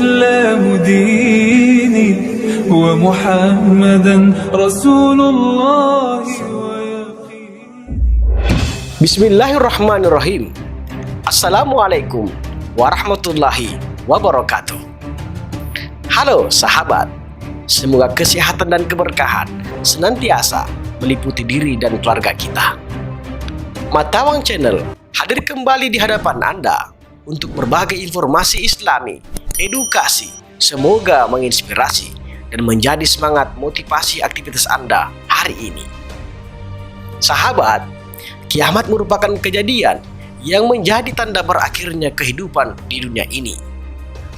الإسلام ديني ومحمدا رسول الله Bismillahirrahmanirrahim. Assalamualaikum warahmatullahi wabarakatuh. Halo sahabat, semoga kesehatan dan keberkahan senantiasa meliputi diri dan keluarga kita. Matawang Channel hadir kembali di hadapan Anda untuk berbagai informasi Islami, edukasi, semoga menginspirasi dan menjadi semangat motivasi aktivitas Anda hari ini. Sahabat, kiamat merupakan kejadian yang menjadi tanda berakhirnya kehidupan di dunia ini.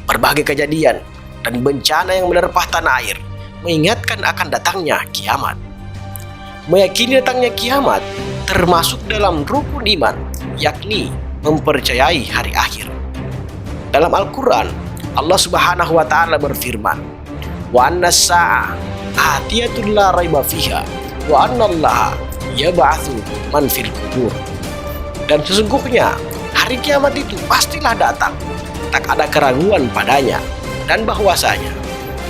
Berbagai kejadian dan bencana yang menerpa tanah air mengingatkan akan datangnya kiamat. Meyakini datangnya kiamat termasuk dalam rukun iman, yakni mempercayai hari akhir. Dalam Al-Quran, Allah Subhanahu wa Ta'ala berfirman, "Wa anna as-sa'ah atiyatun la raiba fiha wa anna Allaha yab'atsu man fil qubur." Dan sesungguhnya hari kiamat itu pastilah datang, tak ada keraguan padanya, dan bahwasanya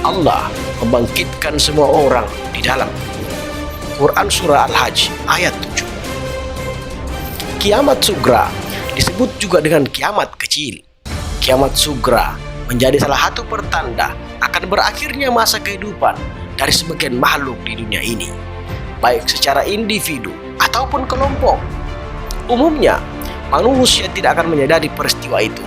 Allah membangkitkan semua orang di dalam kubur. Quran Surah Al-Hajj ayat 7. Kiamat sugra disebut juga dengan kiamat kecil. Kiamat sugra menjadi salah satu pertanda akan berakhirnya masa kehidupan dari sebagian makhluk di dunia ini, baik secara individu ataupun kelompok. Umumnya, manusia tidak akan menyadari peristiwa itu.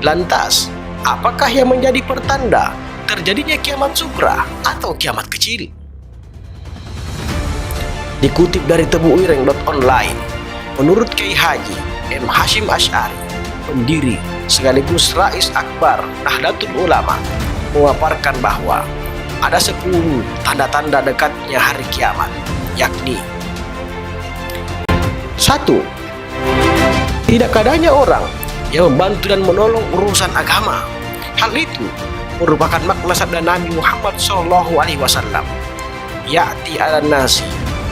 Lantas, apakah yang menjadi pertanda terjadinya kiamat sugra atau kiamat kecil? Dikutip dari tebuireng.online, menurut Kiai Haji M. Hashim Asy'ari, pendiri sekaligus Rais Akbar Nahdlatul Ulama, memaparkan bahwa ada 10 tanda-tanda dekatnya hari kiamat, yakni 1. Tidak adanya orang yang membantu dan menolong urusan agama. Hal itu merupakan makna sabda Nabi Muhammad SAW, "Ya'ti 'alan nasi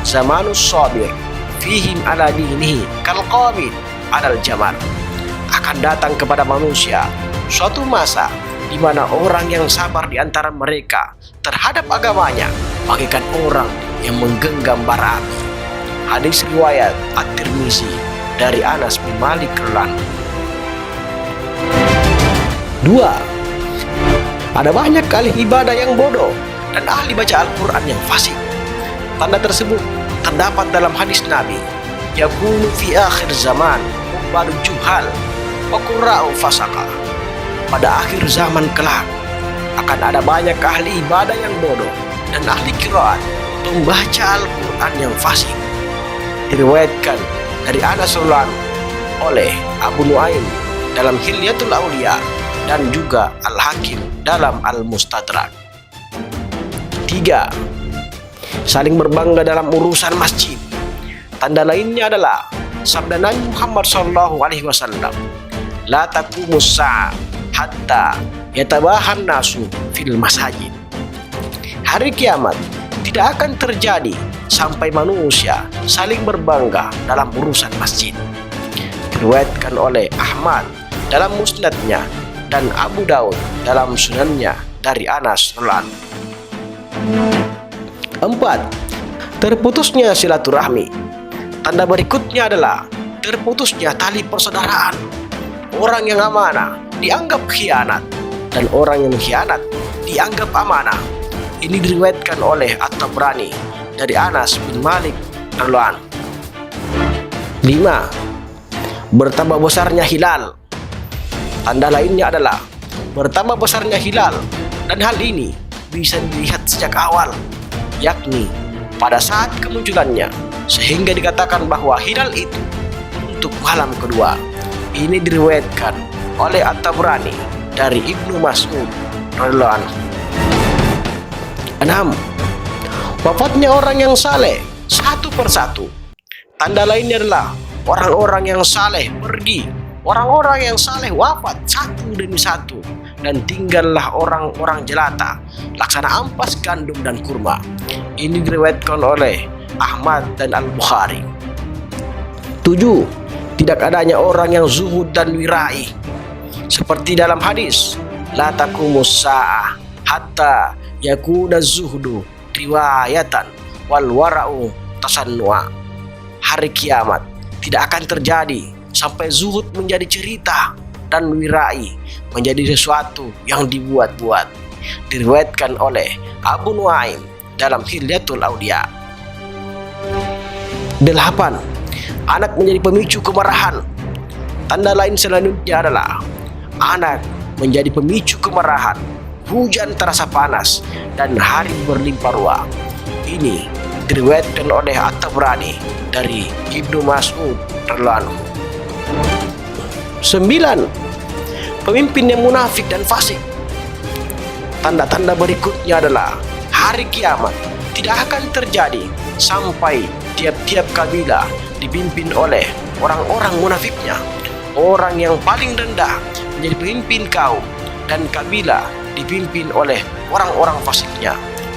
zamanus sabir fihim ala dinihi kal qabil 'alal jamar." Akan datang kepada manusia suatu masa di mana orang yang sabar di antara mereka terhadap agamanya bagaikan orang yang menggenggam bara api. Hadis riwayat At-Tirmizi dari Anas bin Malik radhiyallahu. 2. Ada banyak ahli ibadah yang bodoh dan ahli baca Al-Quran yang fasik. Tanda tersebut terdapat dalam hadis Nabi, "Yakunu fi akhir zaman ubadu juhal wa qurra'u fasaka." Pada akhir zaman kelak akan ada banyak ahli ibadah yang bodoh dan ahli qiraat, pembaca Al-Quran yang fasik. Diriwayatkan dari Anas radhiyallahu oleh Abu Nuaim dalam Hilyatul Auliya dan juga Al-Hakim dalam Al-Mustadrak. 3. Saling berbangga dalam urusan masjid. Tanda lainnya adalah sabda Nabi Muhammad SAW, "La taqumus sa'ah hatta yatabahan nasu fil masajid." Hari kiamat tidak akan terjadi sampai manusia saling berbangga dalam urusan masjid. Diriwayatkan oleh Ahmad dalam musnadnya dan Abu Daud dalam sunannya dari Anas radhiyallahu. 4. Terputusnya silaturahmi. Tanda berikutnya adalah terputusnya tali persaudaraan. Orang yang amanah dianggap khianat dan orang yang khianat dianggap amanah. Ini diriwayatkan oleh At-Tabrani dari Anas bin Malik radhiyallahu. 5. Bertambah besarnya hilal. Tanda lainnya adalah bertambah besarnya hilal, dan hal ini bisa dilihat sejak awal, yakni pada saat kemunculannya, sehingga dikatakan bahwa hilal itu untuk malam kedua. Ini diriwayatkan oleh At-Tabrani dari Ibnu Mas'ud radhiyallahu anhu. 6. Wafatnya orang yang saleh satu persatu. Tanda lainnya adalah orang-orang yang saleh pergi, orang-orang yang saleh wafat satu demi satu, dan tinggallah orang-orang jelata, laksana ampas gandum dan kurma. Ini diriwayatkan oleh Ahmad dan Al-Bukhari. 7. Tidak adanya orang yang zuhud dan wirai. Seperti dalam hadis, la taqumus sa'ah hatta yakuna zuhdu riwayatan wal wara'u tasannu'a. Hari kiamat tidak akan terjadi sampai zuhud menjadi cerita dan wirai menjadi sesuatu yang dibuat-buat. Diriwayatkan oleh Abu Nuaim dalam Hilyatul Auliya. 8. Anak menjadi pemicu kemarahan. Tanda lain selanjutnya adalah anak menjadi pemicu kemarahan, hujan terasa panas, dan hari berlimpah ruah. Ini diriwayatkan oleh At-Tabrani dari Ibnu Mas'ud radhiyallahu anhu. 9. Pemimpin yang munafik dan fasik. Tanda-tanda berikutnya adalah hari kiamat tidak akan terjadi sampai tiap-tiap kabilah dipimpin oleh orang-orang munafiknya. Orang yang paling rendah menjadi pemimpin kaum dan kabilah dipimpin oleh orang-orang fasiknya.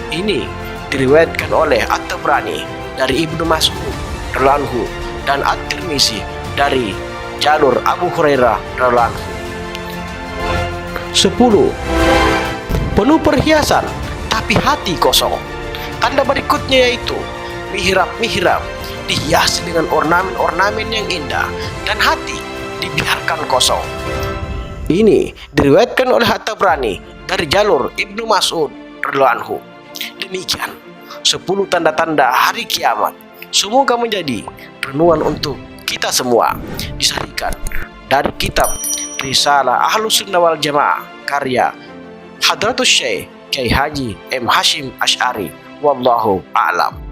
Ini diriwayatkan oleh At-Tabrani dari Ibnu Mas'ud radhiyallahu anhu dan At-Tirmizi dari jalur Abu Hurairah radhiyallahu anhu. 10. Penuh perhiasan tapi hati kosong. Tanda berikutnya yaitu mihrab-mihrab dihiasi dengan ornamen-ornamen yang indah dan hati dibiarkan kosong. Ini diriwayatkan oleh At-Tabrani dari jalur Ibnu Mas'ud radhiyallahu anhu. Demikian 10 tanda-tanda hari kiamat. Semoga menjadi renungan untuk kita semua. Disarikan dari kitab Risalah Ahlus Sunnah wal Jamaah karya Hadratus Syekh Kiai Haji M. Hashim Asy'ari. Wallahu a'lam.